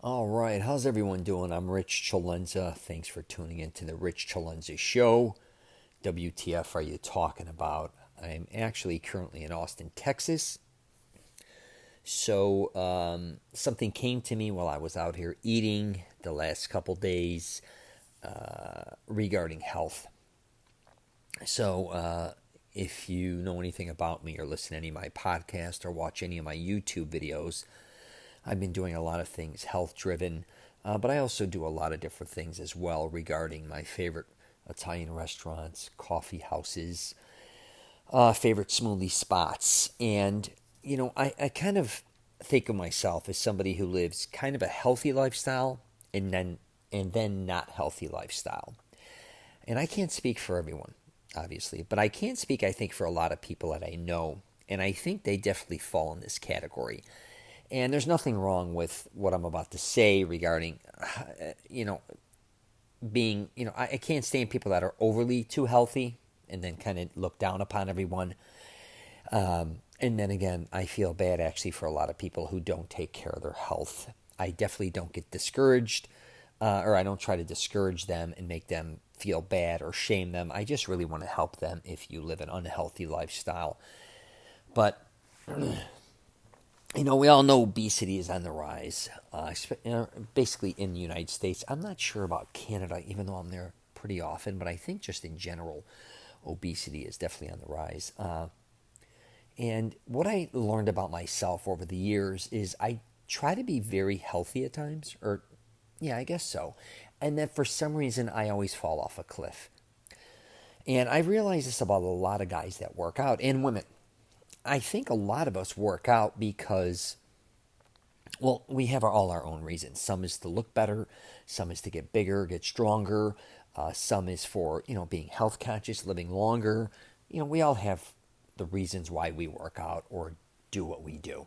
All right, how's everyone doing? I'm Rich CELENZA. Thanks for tuning in to the Rich CELENZA Show. WTF are you talking about? I'm actually currently in Austin, Texas. Something came to me while I was out here eating the last couple days regarding health. If you know anything about me or listen to any of my podcasts or watch any of my YouTube videos, I've been doing a lot of things health driven, but I also do a lot of different things as well regarding my favorite Italian restaurants, coffee houses, favorite smoothie spots. I kind of think of myself as somebody who lives kind of a healthy lifestyle and then not healthy lifestyle. And I can't speak for everyone, obviously, but I can speak, I think, for a lot of people that I know. And I think they definitely fall in this category. And there's nothing wrong with what I'm about to say regarding, you know, I can't stand people that are overly too healthy and then kind of look down upon everyone. And then again, I feel bad actually for a lot of people who don't take care of their health. I definitely don't get discouraged, or I don't try to discourage them and make them feel bad or shame them. I just really want to help them if you live an unhealthy lifestyle. But we all know obesity is on the rise, basically in the United States. I'm not sure about Canada, even though I'm there pretty often, but I think just in general, obesity is definitely on the rise. And what I learned about myself over the years is I try to be very healthy at times, or yeah, I guess so. And then for some reason, I always fall off a cliff. And I realize this about a lot of guys that work out and women. I think a lot of us work out because, well, we have all our own reasons. Some is to look better, some is to get bigger, get stronger, some is for, being health conscious, living longer. We all have the reasons why we work out or do what we do.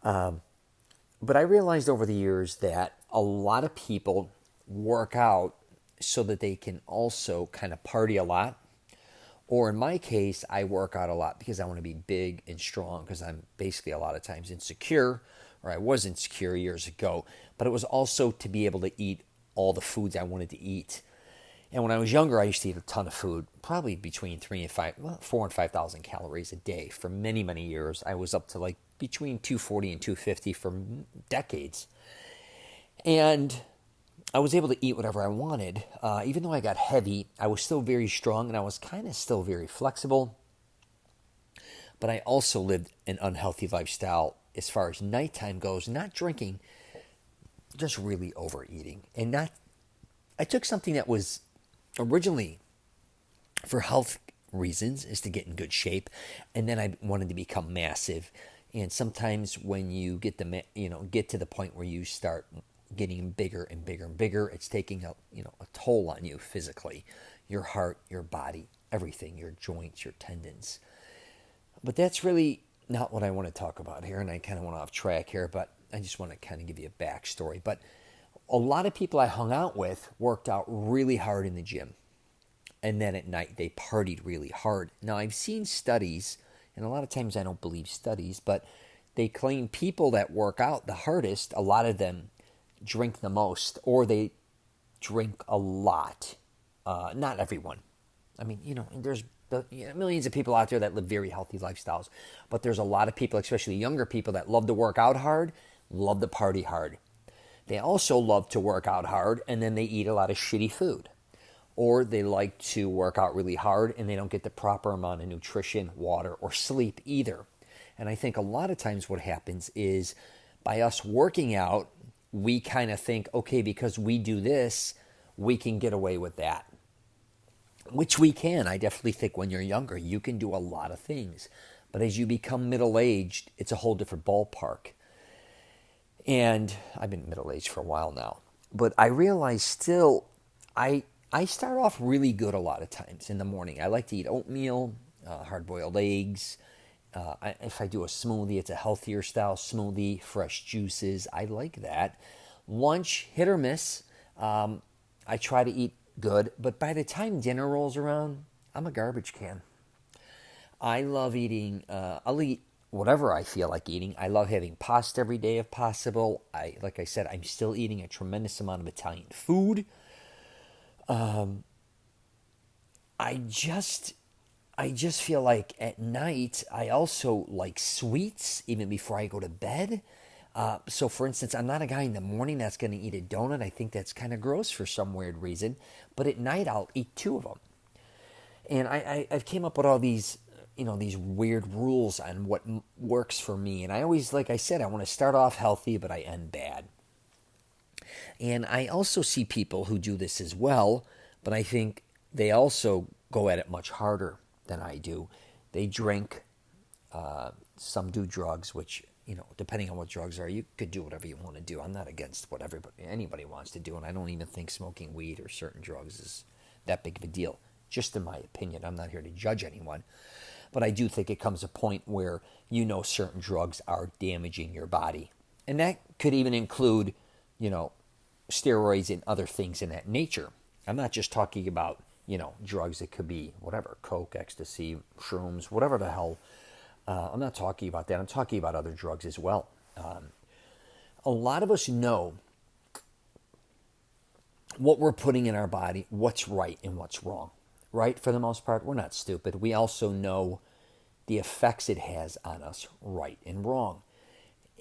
But I realized over the years that a lot of people work out so that they can also kind of party a lot. Or in my case, I work out a lot because I want to be big and strong because I'm basically a lot of times insecure, or I was insecure years ago. But it was also to be able to eat all the foods I wanted to eat. And when I was younger, I used to eat a ton of food, probably between 4 and 5,000 calories a day for many, many years. I was up to like between 240 and 250 for decades. And I was able to eat whatever I wanted. Even though I got heavy, I was still very strong and I was kind of still very flexible. But I also lived an unhealthy lifestyle as far as nighttime goes, not drinking, just really overeating. I took something that was originally for health reasons, is to get in good shape, and then I wanted to become massive. And sometimes when you get to the point where you start getting bigger and bigger and bigger, it's taking a toll on you physically, your heart, your body, everything, your joints, your tendons. But that's really not what I want to talk about here, and I kind of went off track here, but I just want to kind of give you a backstory. But a lot of people I hung out with worked out really hard in the gym, and then at night they partied really hard. Now I've seen studies, and a lot of times I don't believe studies, but they claim people that work out the hardest, a lot of them drink the most, or they drink a lot. Not everyone. I mean, there's millions of people out there that live very healthy lifestyles, but there's a lot of people, especially younger people, that love to work out hard, love to party hard. They also love to work out hard and then they eat a lot of shitty food. Or they like to work out really hard and they don't get the proper amount of nutrition, water, or sleep either. And I think a lot of times what happens is by us working out, we kind of think, okay, because we do this, we can get away with that. Which we can. I definitely think when you're younger, you can do a lot of things. But as you become middle-aged, it's a whole different ballpark. And I've been middle-aged for a while now. But I realize still, I start off really good a lot of times in the morning. I like to eat oatmeal, hard-boiled eggs. If I do a smoothie, it's a healthier style smoothie, fresh juices. I like that. Lunch, hit or miss. I try to eat good, but by the time dinner rolls around, I'm a garbage can. I love eating, I'll eat whatever I feel like eating. I love having pasta every day if possible. Like I said, I'm still eating a tremendous amount of Italian food. I just I just feel like at night I also like sweets even before I go to bed. So, for instance, I'm not a guy in the morning that's going to eat a donut. I think that's kind of gross for some weird reason. But at night I'll eat two of them. And I've came up with all these, these weird rules on what works for me. And I always, like I said, I want to start off healthy, but I end bad. And I also see people who do this as well, but I think they also go at it much harder than I do. They drink, some do drugs, which, depending on what drugs are, you could do whatever you want to do. I'm not against what anybody wants to do, and I don't even think smoking weed or certain drugs is that big of a deal. Just in my opinion, I'm not here to judge anyone. But I do think it comes a point where certain drugs are damaging your body. And that could even include, steroids and other things in that nature. I'm not just talking about, drugs. It could be whatever, coke, ecstasy, shrooms, whatever the hell. I'm not talking about that. I'm talking about other drugs as well. A lot of us know what we're putting in our body, what's right and what's wrong. Right? For the most part, we're not stupid. We also know the effects it has on us, right and wrong.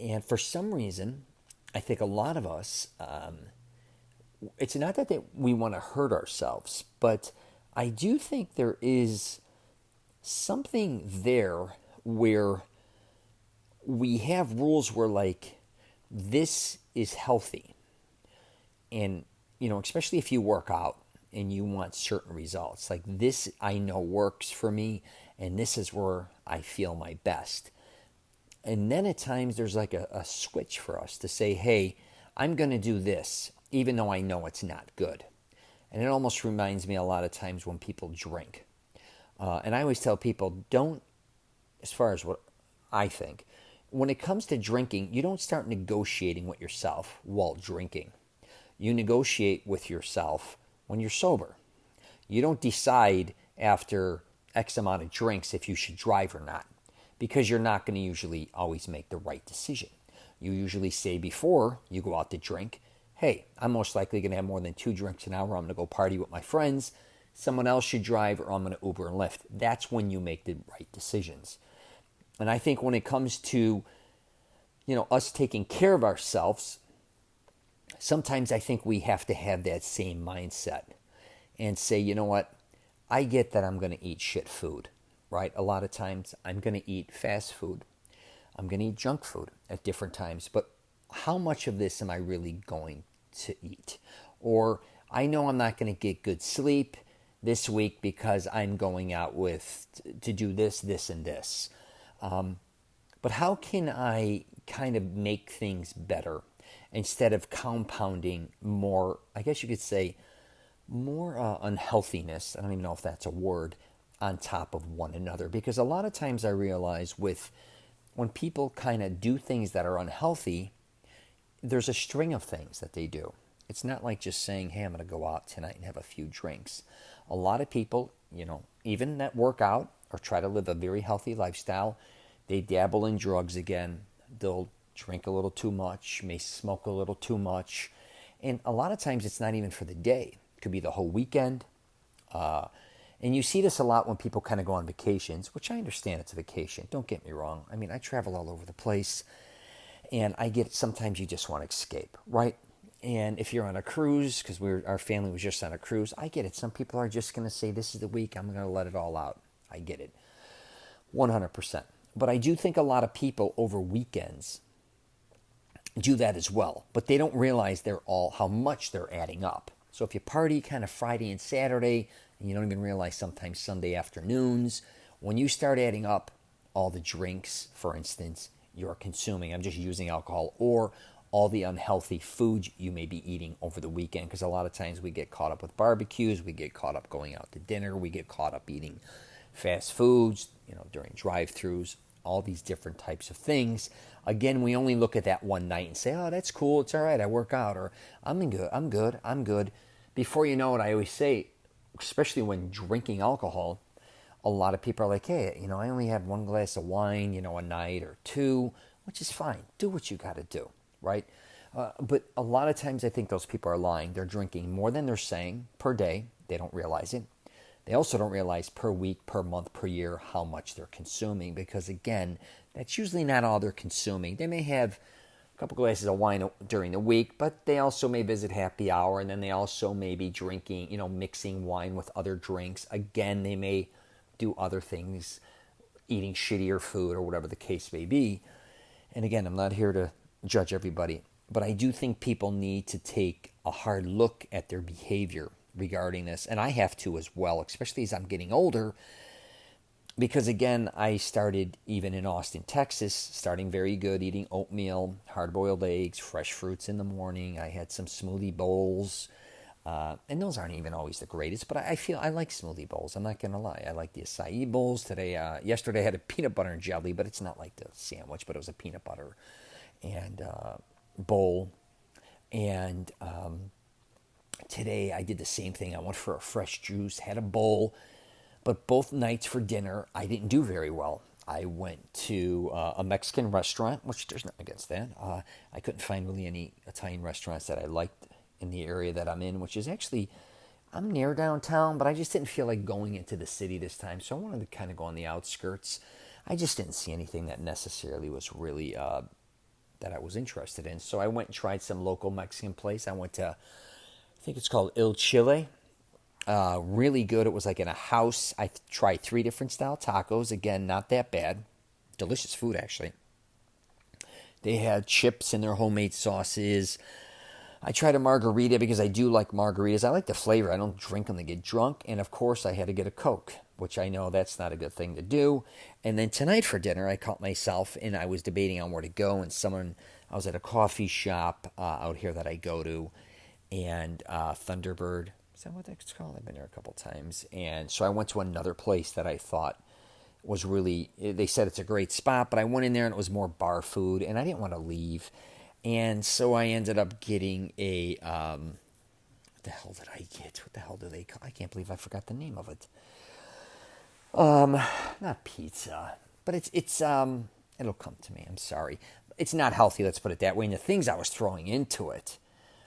And for some reason, I think a lot of us, it's not that we want to hurt ourselves, but I do think there is something there where we have rules where, like, this is healthy. And, especially if you work out and you want certain results. Like, this I know works for me, and this is where I feel my best. And then at times there's like a switch for us to say, hey, I'm going to do this, even though I know it's not good. And it almost reminds me a lot of times when people drink. And I always tell people, as far as what I think, when it comes to drinking, you don't start negotiating with yourself while drinking. You negotiate with yourself when you're sober. You don't decide after X amount of drinks if you should drive or not, because you're not going to usually always make the right decision. You usually say before you go out to drink, hey, I'm most likely going to have more than 2 drinks an hour. I'm going to go party with my friends. Someone else should drive, or I'm going to Uber and Lyft. That's when you make the right decisions. And I think when it comes to, us taking care of ourselves, sometimes I think we have to have that same mindset and say, you know what, I get that I'm going to eat shit food, right? A lot of times I'm going to eat fast food. I'm going to eat junk food at different times. But how much of this am I really going to eat? Or I know I'm not going to get good sleep this week because I'm going out to do this, this, and this. But how can I kind of make things better instead of compounding more, I guess you could say, more unhealthiness, I don't even know if that's a word, on top of one another? Because a lot of times I realize when people kind of do things that are unhealthy, there's a string of things that they do. It's not like just saying, hey, I'm going to go out tonight and have a few drinks. A lot of people, even that work out or try to live a very healthy lifestyle, they dabble in drugs again. They'll drink a little too much, may smoke a little too much. And a lot of times it's not even for the day. It could be the whole weekend. And you see this a lot when people kind of go on vacations, which I understand it's a vacation. Don't get me wrong. I mean, I travel all over the place. And I get it, sometimes you just want to escape, right? And if you're on a cruise, because our family was just on a cruise, I get it. Some people are just going to say, this is the week, I'm going to let it all out. I get it. 100%. But I do think a lot of people over weekends do that as well. But they don't realize how much they're adding up. So if you party kind of Friday and Saturday, and you don't even realize sometimes Sunday afternoons, when you start adding up all the drinks, for instance, you're consuming, I'm just using alcohol, or all the unhealthy food you may be eating over the weekend, because a lot of times we get caught up with barbecues, we get caught up going out to dinner, we get caught up eating fast foods, during drive-thrus, all these different types of things. Again, we only look at that one night and say, oh, that's cool, it's all right, I work out, or I'm good. Before you know it, I always say, especially when drinking alcohol, a lot of people are like, hey, I only have one glass of wine, a night or two, which is fine. Do what you got to do, right? But a lot of times I think those people are lying. They're drinking more than they're saying per day. They don't realize it. They also don't realize per week, per month, per year how much they're consuming, because again, that's usually not all they're consuming. They may have a couple glasses of wine during the week, but they also may visit happy hour, and then they also may be drinking, mixing wine with other drinks. Again, they may do other things, eating shittier food or whatever the case may be. And again, I'm not here to judge everybody, but I do think people need to take a hard look at their behavior regarding this. And I have to as well, especially as I'm getting older, because again, I started even in Austin, Texas, starting very good, eating oatmeal, hard-boiled eggs, fresh fruits in the morning. I had some smoothie bowls, and those aren't even always the greatest, but I feel I like smoothie bowls. I'm not going to lie. I like the acai bowls. Yesterday I had a peanut butter and jelly, but it's not like the sandwich, but it was a peanut butter and bowl. And today I did the same thing. I went for a fresh juice, had a bowl. But both nights for dinner, I didn't do very well. I went to a Mexican restaurant, which there's nothing against that. I couldn't find really any Italian restaurants that I liked in the area that I'm in, which is actually, I'm near downtown, but I just didn't feel like going into the city this time. So I wanted to kind of go on the outskirts. I just didn't see anything that necessarily was really, that I was interested in. So I went and tried some local Mexican place. I went to, I think it's called Il Chile. Really good. It was like in a house. I tried 3 different style tacos. Again, not that bad. Delicious food, actually. They had chips and their homemade sauces. I tried a margarita because I do like margaritas. I like the flavor. I don't drink them to get drunk. And of course, I had to get a Coke, which I know that's not a good thing to do. And then tonight for dinner, I caught myself and I was debating on where to go. And I was at a coffee shop out here that I go to, and Thunderbird. Is that what that's called? I've been there a couple times. And so I went to another place that I thought was really, they said it's a great spot, but I went in there and it was more bar food and I didn't want to leave. And so I ended up getting a, what the hell did I get? What the hell do they call? I can't believe I forgot the name of it. Not pizza, but it's it'll come to me. I'm sorry. It's not healthy, let's put it that way. And the things I was throwing into it,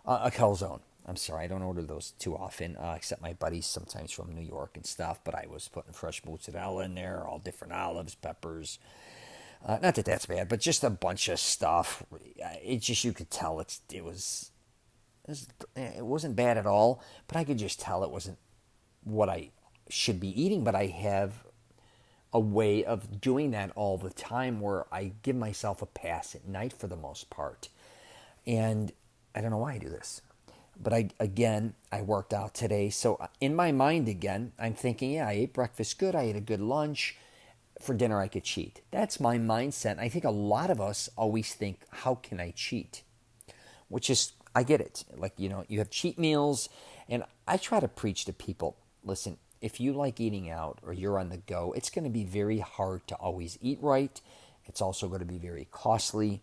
a calzone. I'm sorry, I don't order those too often, except my buddies sometimes from New York and stuff, but I was putting fresh mozzarella in there, all different olives, peppers. Not that that's bad, but just a bunch of stuff. It just, you could tell it wasn't bad at all, but I could just tell it wasn't what I should be eating. But I have a way of doing that all the time where I give myself a pass at night for the most part. And I don't know why I do this. But I worked out today. So in my mind again, I'm thinking, yeah, I ate breakfast good. I ate a good lunch. For dinner, I could cheat. That's my mindset. I think a lot of us always think, how can I cheat? Which is, I get it. Like, you have cheat meals. And I try to preach to people, listen, if you like eating out or you're on the go, it's going to be very hard to always eat right. It's also going to be very costly.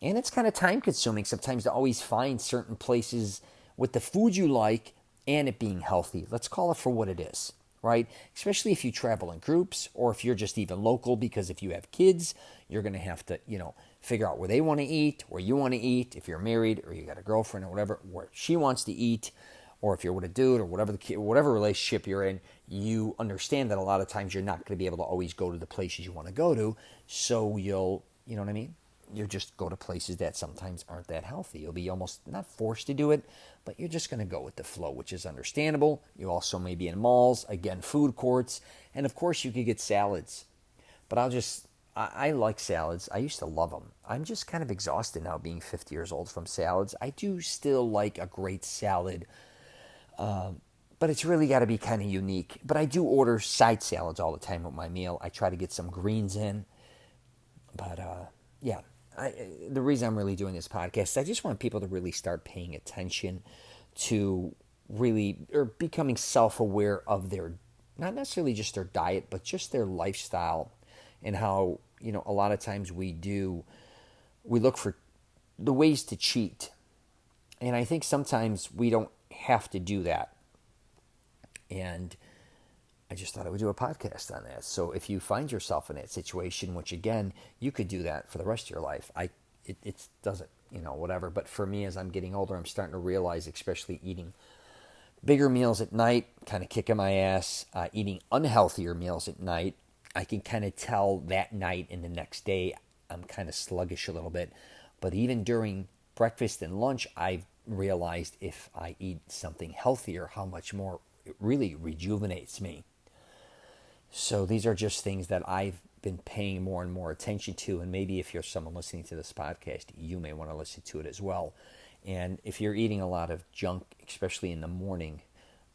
And it's kind of time consuming sometimes to always find certain places with the food you like and it being healthy. Let's call it for what it is, right? Especially if you travel in groups or if you're just even local, because if you have kids, you're going to have to, figure out where they want to eat, where you want to eat. If you're married or you got a girlfriend or whatever, where she wants to eat, or if you're with a dude or whatever relationship you're in, you understand that a lot of times you're not going to be able to always go to the places you want to go to. So you know what I mean? You'll just go to places that sometimes aren't that healthy. You'll be almost not forced to do it, but you're just going to go with the flow, which is understandable. You also may be in malls, again, food courts, and of course you could get salads. But I like salads. I used to love them. I'm just kind of exhausted now being 50 years old from salads. I do still like a great salad, but it's really got to be kind of unique. But I do order side salads all the time with my meal. I try to get some greens in. But yeah. The reason I'm really doing this podcast is I just want people to really start paying attention to becoming self-aware of their, not necessarily just their diet, but just their lifestyle, and how, a lot of times we look for the ways to cheat. And I think sometimes we don't have to do that. And I just thought I would do a podcast on that. So if you find yourself in that situation, which again, you could do that for the rest of your life. It doesn't, whatever. But for me, as I'm getting older, I'm starting to realize, especially eating bigger meals at night, kind of kicking my ass, eating unhealthier meals at night, I can kind of tell that night and the next day I'm kind of sluggish a little bit. But even during breakfast and lunch, I've realized if I eat something healthier, how much more it really rejuvenates me. So these are just things that I've been paying more and more attention to. And maybe if you're someone listening to this podcast, you may want to listen to it as well. And if you're eating a lot of junk, especially in the morning,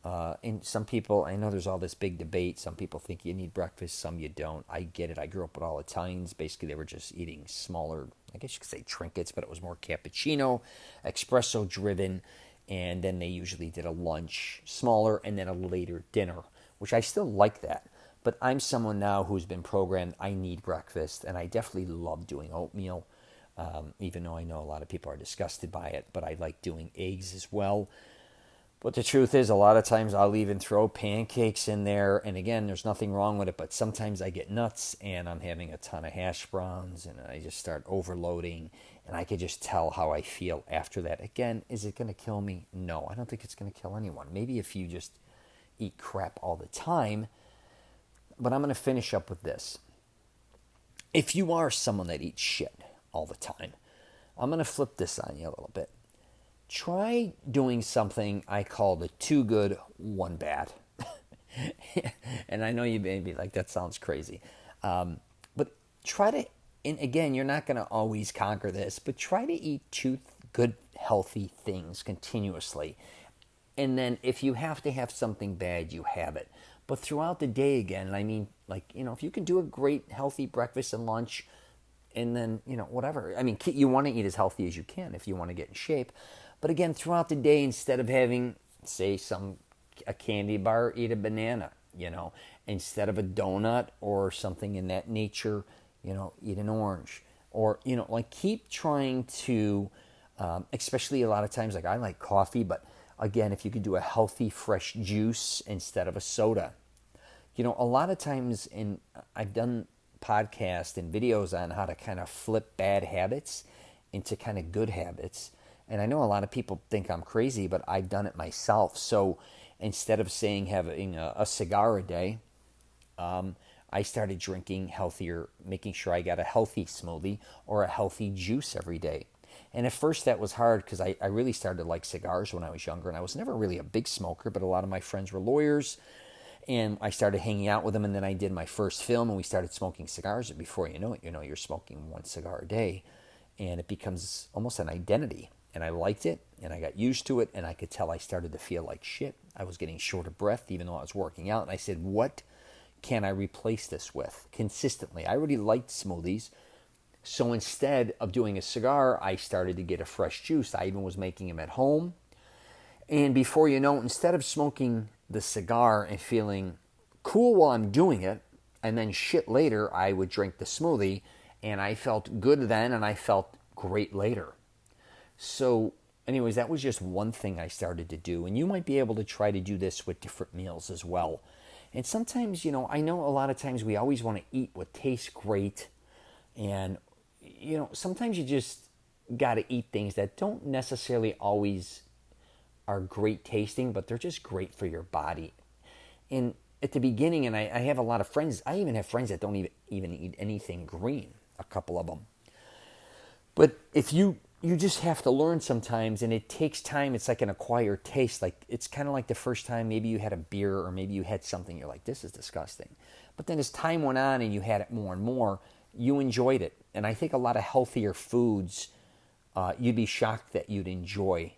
and some people, I know there's all this big debate. Some people think you need breakfast, some you don't. I get it. I grew up with all Italians. Basically, they were just eating smaller, I guess you could say trinkets, but it was more cappuccino, espresso driven. And then they usually did a lunch smaller and then a later dinner, which I still like that. But I'm someone now who's been programmed, I need breakfast, and I definitely love doing oatmeal, even though I know a lot of people are disgusted by it, but I like doing eggs as well. But the truth is, a lot of times I'll even throw pancakes in there, and again, there's nothing wrong with it, but sometimes I get nuts, and I'm having a ton of hash browns, and I just start overloading, and I can just tell how I feel after that. Again, is it going to kill me? No, I don't think it's going to kill anyone. Maybe if you just eat crap all the time. But I'm going to finish up with this. If you are someone that eats shit all the time, I'm going to flip this on you a little bit. Try doing something I call the 2 good, 1 bad. And I know you may be like, that sounds crazy. But try to, and again, you're not going to always conquer this, but try to eat 2 good, healthy things continuously. And then if you have to have something bad, you have it. But throughout the day again, I mean, if you can do a great healthy breakfast and lunch, and then, whatever. I mean, you want to eat as healthy as you can if you want to get in shape. But again, throughout the day, instead of having, say, a candy bar, eat a banana, Instead of a donut or something in that nature, eat an orange. Or, keep trying to, especially a lot of times, I like coffee, but again, if you could do a healthy, fresh juice instead of a soda. A lot of times I've done podcasts and videos on how to kind of flip bad habits into kind of good habits. And I know a lot of people think I'm crazy, but I've done it myself. So instead of saying having a cigar a day, I started drinking healthier, making sure I got a healthy smoothie or a healthy juice every day. And at first that was hard because I really started to like cigars when I was younger. And I was never really a big smoker, but a lot of my friends were lawyers. And I started hanging out with them. And then I did my first film and we started smoking cigars. And before you know it, you're smoking 1 cigar a day. And it becomes almost an identity. And I liked it and I got used to it. And I could tell I started to feel like shit. I was getting short of breath even though I was working out. And I said, what can I replace this with consistently? I already liked smoothies. So instead of doing a cigar, I started to get a fresh juice. I even was making them at home. And before you know it, instead of smoking the cigar and feeling cool while I'm doing it, and then shit later, I would drink the smoothie, and I felt good then, and I felt great later. So anyways, that was just one thing I started to do. And you might be able to try to do this with different meals as well. And sometimes, I know a lot of times we always want to eat what tastes great. And, sometimes you just got to eat things that don't necessarily always are great tasting, but they're just great for your body. And at the beginning, and I have a lot of friends, I even have friends that don't even eat anything green, a couple of them. But if you just have to learn sometimes, and it takes time. It's like an acquired taste. Like it's kind of like the first time maybe you had a beer or maybe you had something, you're like, this is disgusting. But then as time went on and you had it more and more, you enjoyed it. And I think a lot of healthier foods, you'd be shocked that you'd enjoy,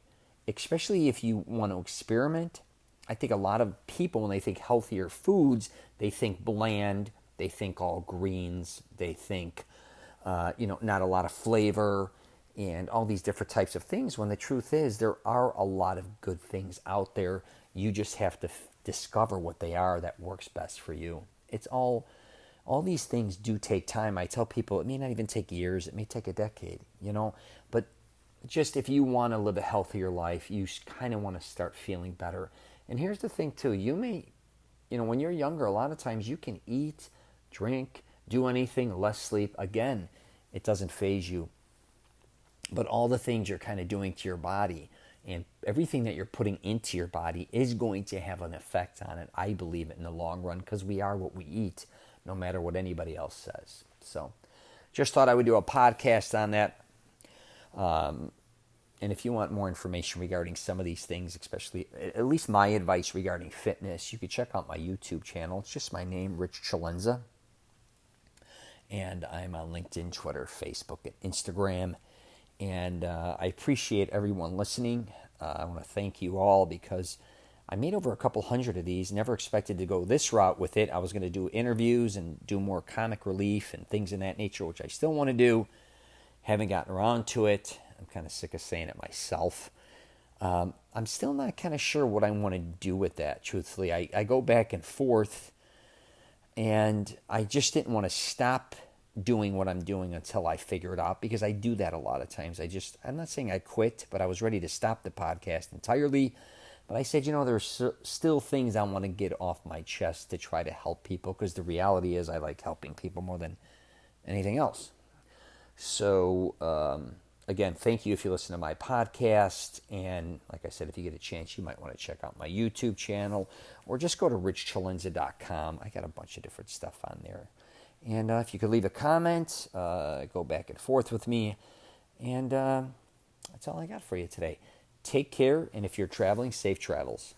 especially if you want to experiment. I think a lot of people, when they think healthier foods, they think bland, they think all greens, they think, not a lot of flavor and all these different types of things, when the truth is there are a lot of good things out there. You just have to discover what they are that works best for you. It's all these things do take time. I tell people it may not even take years, it may take a decade, but just if you want to live a healthier life, you kind of want to start feeling better. And here's the thing too, you when you're younger, a lot of times you can eat, drink, do anything, less sleep. Again, it doesn't faze you. But all the things you're kind of doing to your body and everything that you're putting into your body is going to have an effect on it, I believe, in the long run, because we are what we eat, no matter what anybody else says. So just thought I would do a podcast on that. And if you want more information regarding some of these things, especially at least my advice regarding fitness, you could check out my YouTube channel. It's just my name, Rich CELENZA. And I'm on LinkedIn, Twitter, Facebook, and Instagram. And I appreciate everyone listening. I want to thank you all because I made over a couple hundred of these. Never expected to go this route with it. I was going to do interviews and do more comic relief and things in that nature, which I still want to do. Haven't gotten around to it. I'm kind of sick of saying it myself. I'm still not kind of sure what I want to do with that, truthfully. I go back and forth, and I just didn't want to stop doing what I'm doing until I figure it out, because I do that a lot of times. I'm not saying I quit, but I was ready to stop the podcast entirely. But I said, there's still things I want to get off my chest to try to help people, because the reality is I like helping people more than anything else. So, again, thank you if you listen to my podcast. And like I said, if you get a chance, you might want to check out my YouTube channel, or just go to richcelenza.com. I got a bunch of different stuff on there. And if you could leave a comment, go back and forth with me. And that's all I got for you today. Take care, and if you're traveling, safe travels.